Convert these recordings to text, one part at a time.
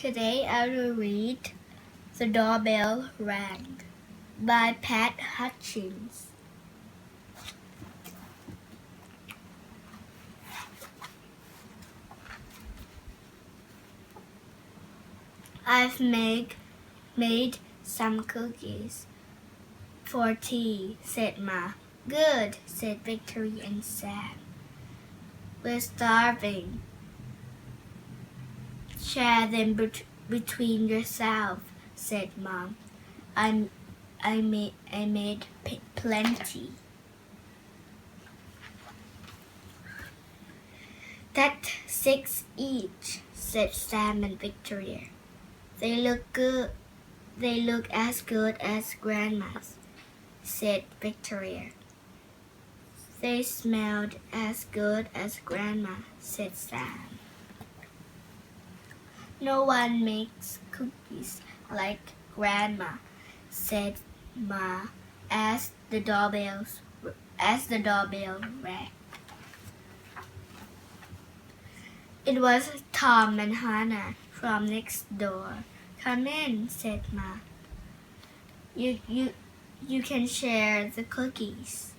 Today I will read The Doorbell Rang by Pat Hutchins. I've made some cookies for tea, said Ma. Good, said Victory and Sam. We're starving. Share them between yourselves, said Mom. I made plenty. That's 6 each, said Sam and Victoria. They look good. They look as good as Grandma's, said Victoria. They smelled as good as Grandma, said Sam. No one makes cookies like Grandma, said Ma as the doorbell rang. It was Tom and Hannah from next door. Come in, said Ma. You can share the cookies.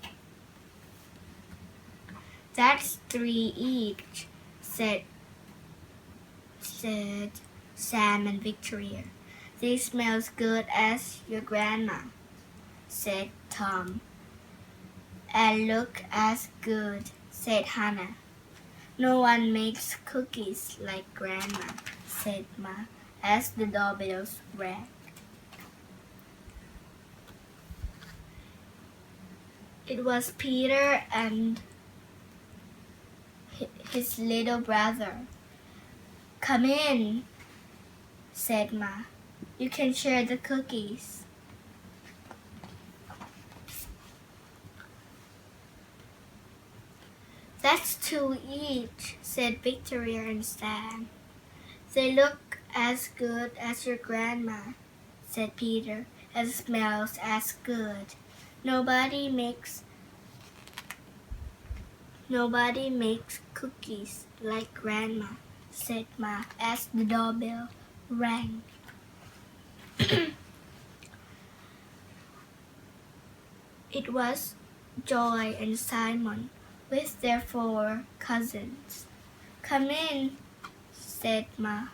That's 3 each, said Sam and Victoria. They smell as good as your grandma, said Tom. And look as good, said Hannah. No one makes cookies like Grandma, said Ma, as the doorbells rang. It was Peter and his little brother. Come in, said Ma. You can share the cookies. That's 2 each, said Victoria and Sam. They look as good as your grandma, said Peter, and smells as good. Nobody makes cookies like Grandma, said Ma as the doorbell rang. It was Joy and Simon with their 4 cousins. Come in, said Ma.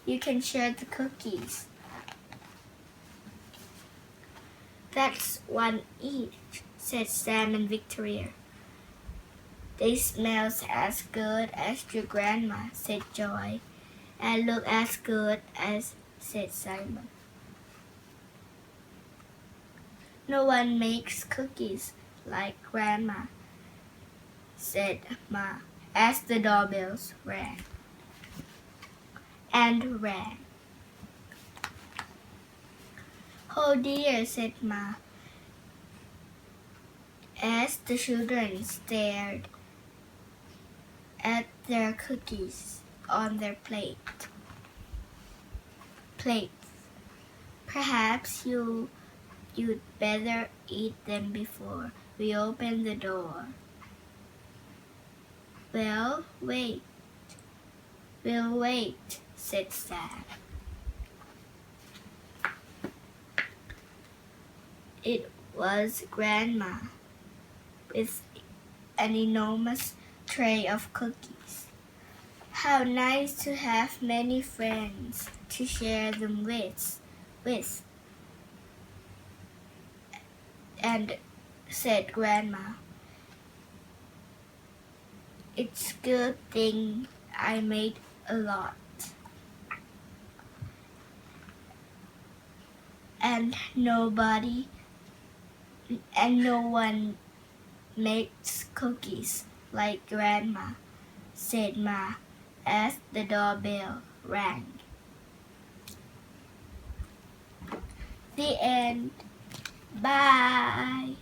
You can share the cookies. That's 1 each, said Sam and Victoria. They smell as good as your grandma, said Joy, and look as good as, said Simon. No one makes cookies like Grandma, said Ma, as the doorbells rang and rang. Oh dear, said Ma, as the children stared at their cookies on their plates. Perhaps you'd better eat them before we open the door. We'll wait, said Sam. It was Grandma with an enormous tray of cookies. How nice to have many friends to share them with. And said Grandma, it's a good thing I made a lot. And no one makes cookies like Grandma, said Ma as the doorbell rang. The end. Bye.